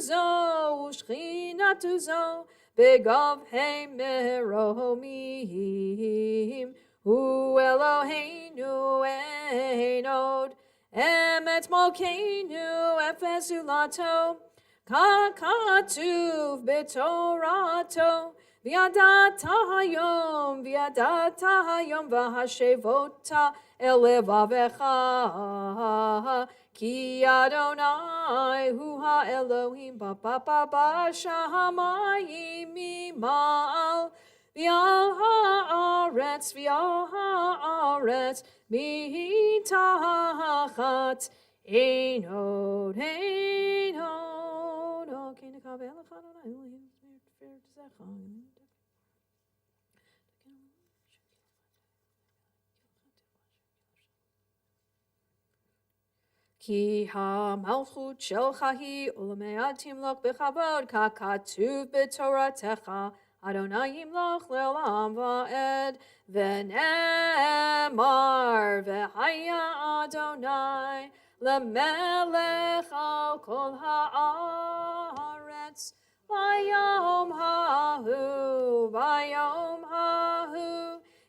zo, Begav Hei Meromim, Hu Eloheinu Einod, Emet Malkeinu Efes Ulato, Kakatuv betorato, viadata hayom v'hashevota elevavecha, ki Adonai hu ha'Elohim b'shamayim mimal, v'al ha'aretz mitachat einod. Ki ha-malchut shelcha hi ulamei timloch b'chavod kakatuv b'toratecha Adonai yimloch le'olam va'ed v'nemar v'haya Adonai lemelech al kol ha'aretz vayom hahu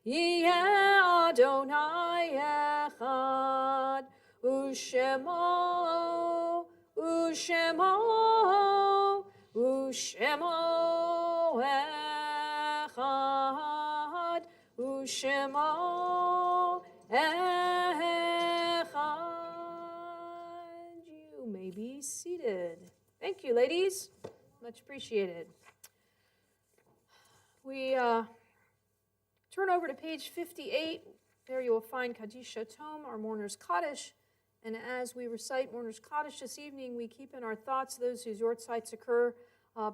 yeh Adonai echad Ushemo echad Ushemo echad. You may be seated. Thank you, ladies. Much appreciated. We turn over to page 58. There you will find Kaddish Tom, our mourner's Kaddish. And as we recite mourner's Kaddish this evening, we keep in our thoughts those whose yortzites occur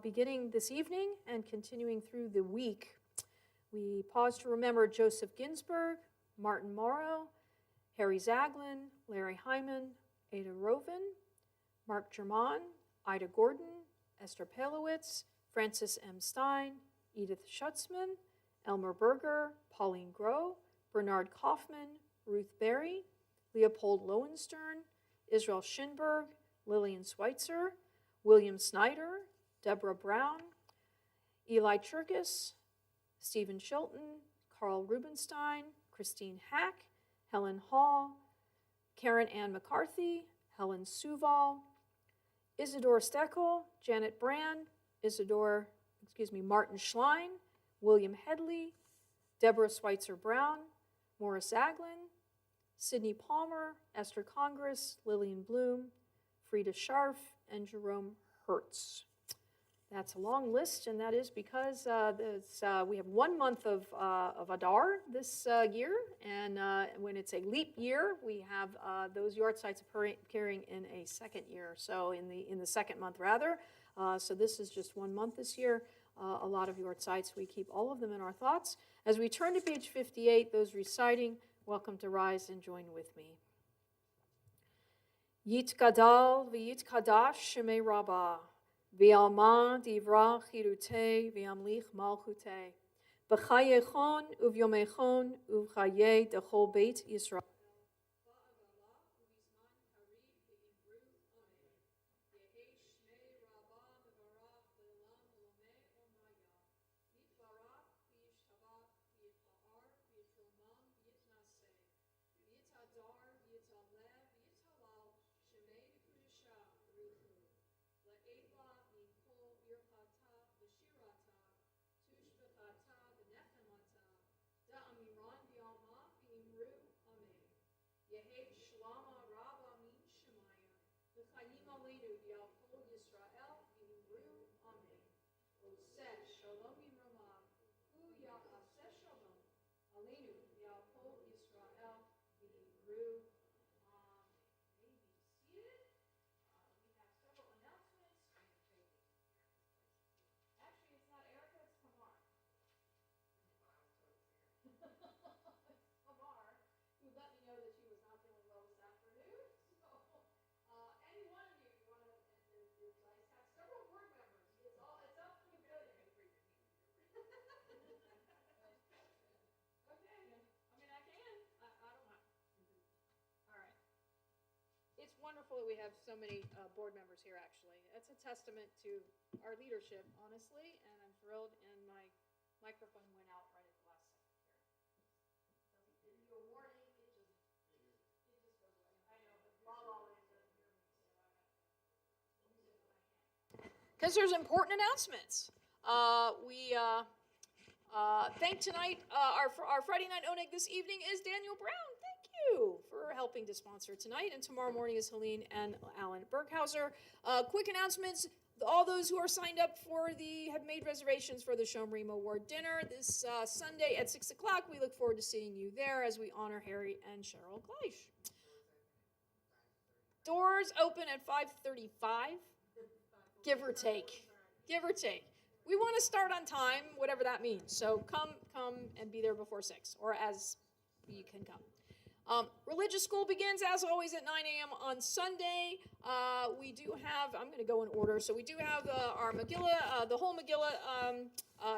beginning this evening and continuing through the week. We pause to remember Joseph Ginsburg, Martin Morrow, Harry Zaglin, Larry Hyman, Ada Rovin, Mark German, Ida Gordon, Esther Palowitz, Francis M. Stein, Edith Schutzman, Elmer Berger, Pauline Groh, Bernard Kaufman, Ruth Berry, Leopold Lowenstern, Israel Schinberg, Lillian Schweitzer, William Snyder, Deborah Brown, Eli Chirkis, Stephen Chilton, Carl Rubenstein, Christine Hack, Helen Hall, Karen Ann McCarthy, Helen Suval, Isidore Steckel, Janet Brand, Martin Schlein, William Headley, Deborah Schweitzer Brown, Morris Zaglin, Sidney Palmer, Esther Congress, Lillian Bloom, Frida Scharf, and Jerome Hertz. That's a long list, and that is because we have 1 month of Adar this year, and when it's a leap year, we have those yortzites occurring in a second year, so in the second month rather. So this is just 1 month this year. A lot of yortzites, we keep all of them in our thoughts. As we turn to page 58, those reciting, welcome to rise and join with me. Yitgadal v'yitkadash shemei Rabbah, v'alma divra chirutei v'amlich malchutei, b'chayechon uv'yomechon uv'chayei dechol beit Yisrael. Shalom it's wonderful that we have so many board members here, actually. That's a testament to our leadership, honestly, and I'm thrilled, and my microphone went out right at the last second here. Doesn't give you a warning, it just goes away. I know, but La La Land doesn't hear me, so I have to use it when I can. Because there's important announcements. Thank tonight, our Friday night Oneg this evening is Daniel Brown. Thank you for helping to sponsor tonight. And tomorrow morning is Helene and Alan Berghauser. Quick announcements. All those who are signed up have made reservations for the Shomrim Award dinner this Sunday at 6 o'clock. We look forward to seeing you there as we honor Harry and Cheryl Gleish. Doors open at 5:35, give or take. Give or take. We want to start on time, whatever that means. So come and be there before 6, or as you can come. Religious school begins, as always, at 9 a.m. on Sunday. We do have, I'm going to go in order, so we do have our Megillah, the whole Megillah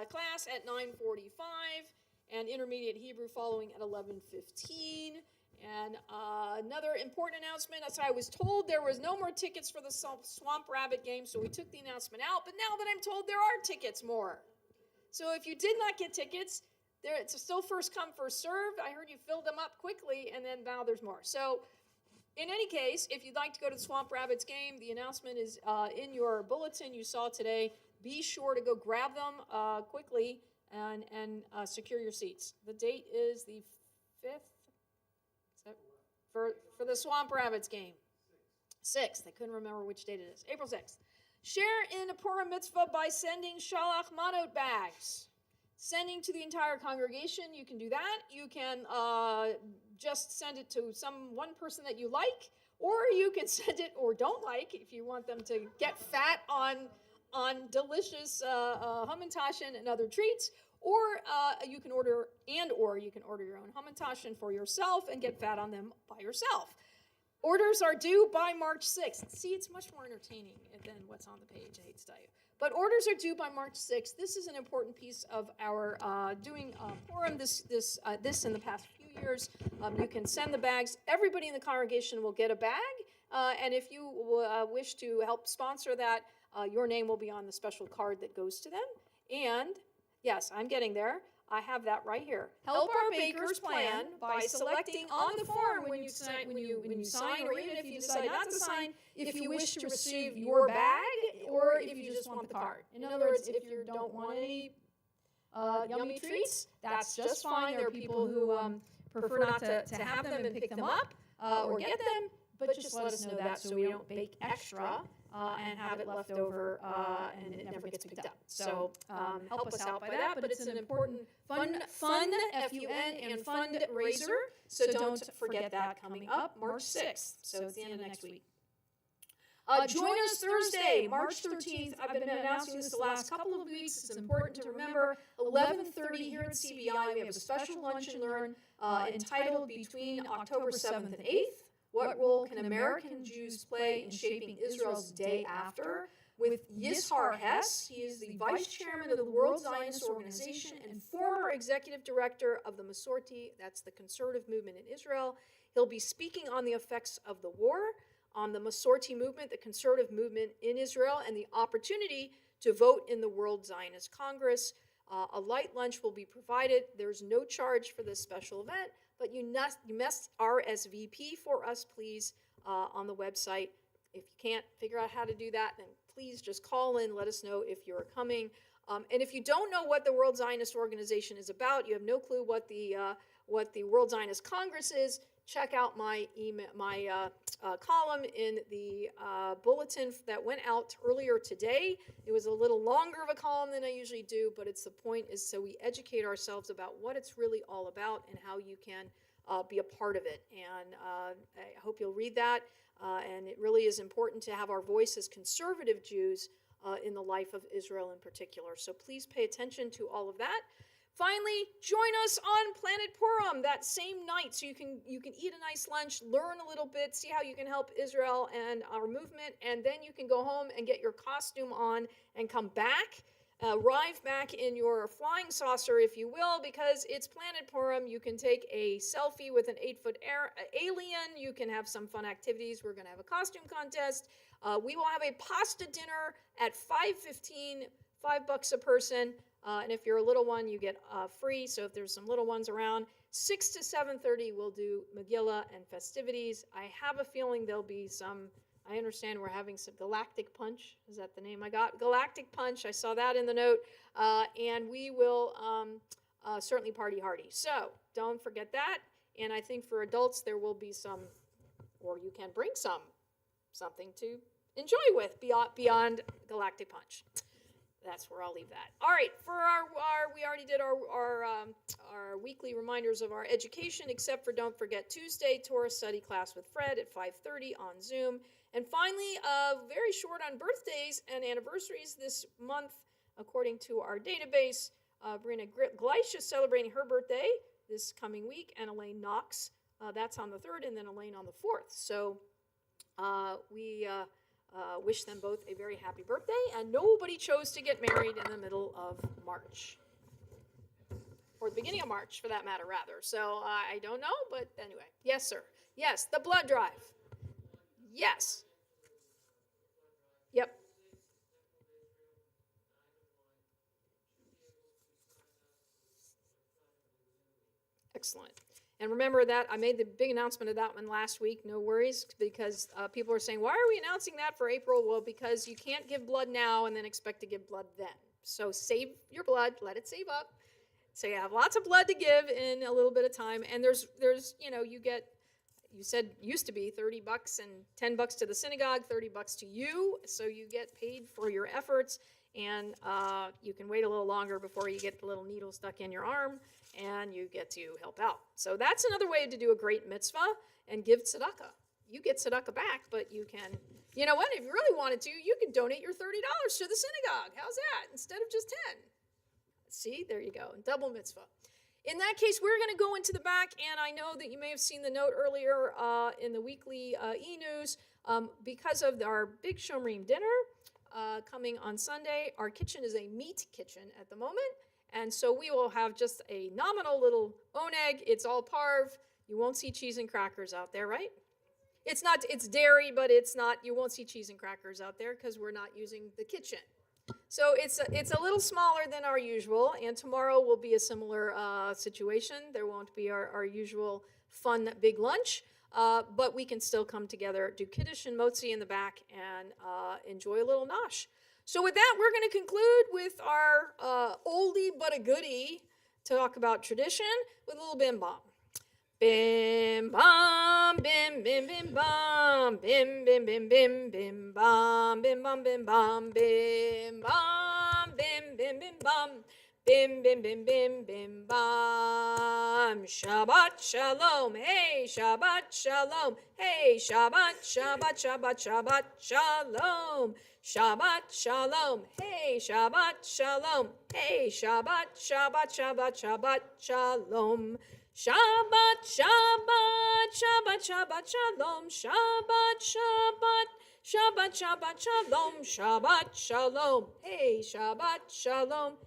class at 9:45, and intermediate Hebrew following at 11:15. And another important announcement, so I was told there was no more tickets for the Swamp Rabbit game, so we took the announcement out, but now that I'm told there are tickets more. So if you did not get tickets, it's still first come, first served. I heard you filled them up quickly, and then now there's more. So in any case, if you'd like to go to the Swamp Rabbits game, the announcement is in your bulletin you saw today. Be sure to go grab them quickly and secure your seats. The date is the 5th. For the Swamp Rabbits game. 6th. I couldn't remember which date it is. April 6th. Share in a Purim mitzvah by sending shalach manot bags. Sending to the entire congregation. You can do that. You can just send it to one person that you like, or you can send it or don't like if you want them to get fat on delicious hamantashen and other treats. Or you can order your own hamantashen for yourself and get fat on them by yourself. Orders are due by March 6th. See, it's much more entertaining than what's on the page, I hate to tell you. But orders are due by March 6th. This is an important piece of our doing Purim this in the past few years. You can send the bags. Everybody in the congregation will get a bag. And if you wish to help sponsor that, your name will be on the special card that goes to them. And yes, I'm getting there. I have that right here. Help our bakers plan by selecting on the form when you sign, or even if you decide not to sign, if you wish to receive your bag or if you just want the card. In other words, if you don't want any yummy treats, that's just fine. There are people who prefer not to have them and pick them up or get them, but just let us know that so we don't bake extra and have it left over and it never gets picked up. So help us out by that, but it's an important fun, F-U-N, and fundraiser. So don't forget that coming up March 6th. So it's the end of next week. Join us Thursday, March 13th. I've been announcing this the last couple of weeks. It's important to remember. 11:30 here at CBI, we have a special lunch and learn entitled Between October 7th and 8th. What role can American Jews play in shaping Israel's day after? With Yishar Hess. He is the vice chairman of the World Zionist Organization and former executive director of the Masorti, that's the conservative movement in Israel. He'll be speaking on the effects of the war, on the Masorti movement, the conservative movement in Israel, and the opportunity to vote in the World Zionist Congress. A light lunch will be provided. There's no charge for this special event, but you must RSVP for us, please, on the website. If you can't figure out how to do that, then please just call in, let us know if you're coming. And if you don't know what the World Zionist Organization is about, you have no clue what the World Zionist Congress is, check out my column in the bulletin that went out earlier today. It was a little longer of a column than I usually do, but the point is so we educate ourselves about what it's really all about and how you can be a part of it. And I hope you'll read that. And it really is important to have our voice as conservative Jews in the life of Israel in particular. So please pay attention to all of that. Finally, join us on Planet Purim that same night, so you can eat a nice lunch, learn a little bit, see how you can help Israel and our movement, and then you can go home and get your costume on and come back arrive back in your flying saucer, if you will, because it's Planet Purim. You can take a selfie with an 8-foot alien. You can have some fun activities. We're going to have a costume contest. We will have a pasta dinner at 5:15, $5 a person. And if you're a little one, you get free. So if there's some little ones around, 6 to 7:30, we'll do Megillah and festivities. I have a feeling there'll be some. I understand we're having some Galactic Punch. Is that the name I got? Galactic Punch. I saw that in the note. And we will certainly party hardy. So don't forget that. And I think for adults, there will be some, or you can bring something to enjoy with beyond Galactic Punch. That's where I'll leave that. All right, for we already did our weekly reminders of our education, except for don't forget Tuesday, Torah study class with Fred at 5:30 on Zoom. And finally, very short on birthdays and anniversaries this month, according to our database. Brina Gleish is celebrating her birthday this coming week, and Elaine Knox, that's on the 3rd, and then Elaine on the 4th. So we wish them both a very happy birthday, and nobody chose to get married in the middle of March. Or the beginning of March, for that matter, rather. So I don't know, but anyway. Yes, sir. Yes, the blood drive. Yes. Yep. Excellent. And remember that I made the big announcement of that one last week. No worries, because people are saying, why are we announcing that for April? Well, because you can't give blood now and then expect to give blood then. So save your blood, let it save up. So you have lots of blood to give in a little bit of time. And there's you said used to be $30 and $10 to the synagogue, $30 to you. So you get paid for your efforts, and you can wait a little longer before you get the little needle stuck in your arm, and you get to help out. So that's another way to do a great mitzvah and give tzedakah. You get tzedakah back, but you can, you know what, if you really wanted to, you could donate your $30 to the synagogue. How's that? Instead of just 10. See, there you go, double mitzvah. In that case, we're going to go into the back, and I know that you may have seen the note earlier in the weekly e-news. Because of our big Shomrim dinner coming on Sunday, our kitchen is a meat kitchen at the moment, and so we will have just a nominal little oneg. It's all parv. You won't see cheese and crackers out there, right? It's not. It's dairy, but it's not. You won't see cheese and crackers out there because we're not using the kitchen. So it's a little smaller than our usual, and tomorrow will be a similar situation. There won't be our usual fun big lunch, but we can still come together, do kiddush and motzi in the back, and enjoy a little nosh. So with that, we're going to conclude with our oldie but a goodie, talk about tradition with a little bim bom. Bim bam, bim bim bim bam, bim bim bim bim bim bam, bim bam bim bam, bim bam, bim bim bim bam, bim bim bim bim bim bam. Shabbat shalom, hey Shabbat shalom, hey Shabbat Shabbat Shabbat Shabbat shalom. Shabbat shalom, hey Shabbat shalom, hey Shabbat Shabbat Shabbat Shabbat shalom. Shabbat, Shabbat, Shabbat, Shabbat, Shalom, Shabbat, Shabbat, Shabbat, Shabbat, Shalom, Shabbat, Shalom, hey, Shabbat, Shalom,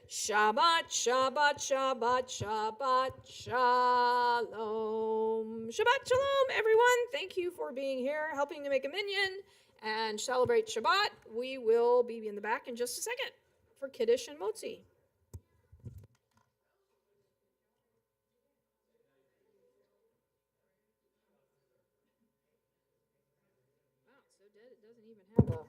Shabbat, Shabbat, Shabbat, Shabbat, Shalom. Shabbat, Shalom, everyone. Thank you for being here, helping to make a minyan and celebrate Shabbat. We will be in the back in just a second for Kiddush and Motzi. Wow, it's so dead it doesn't even have a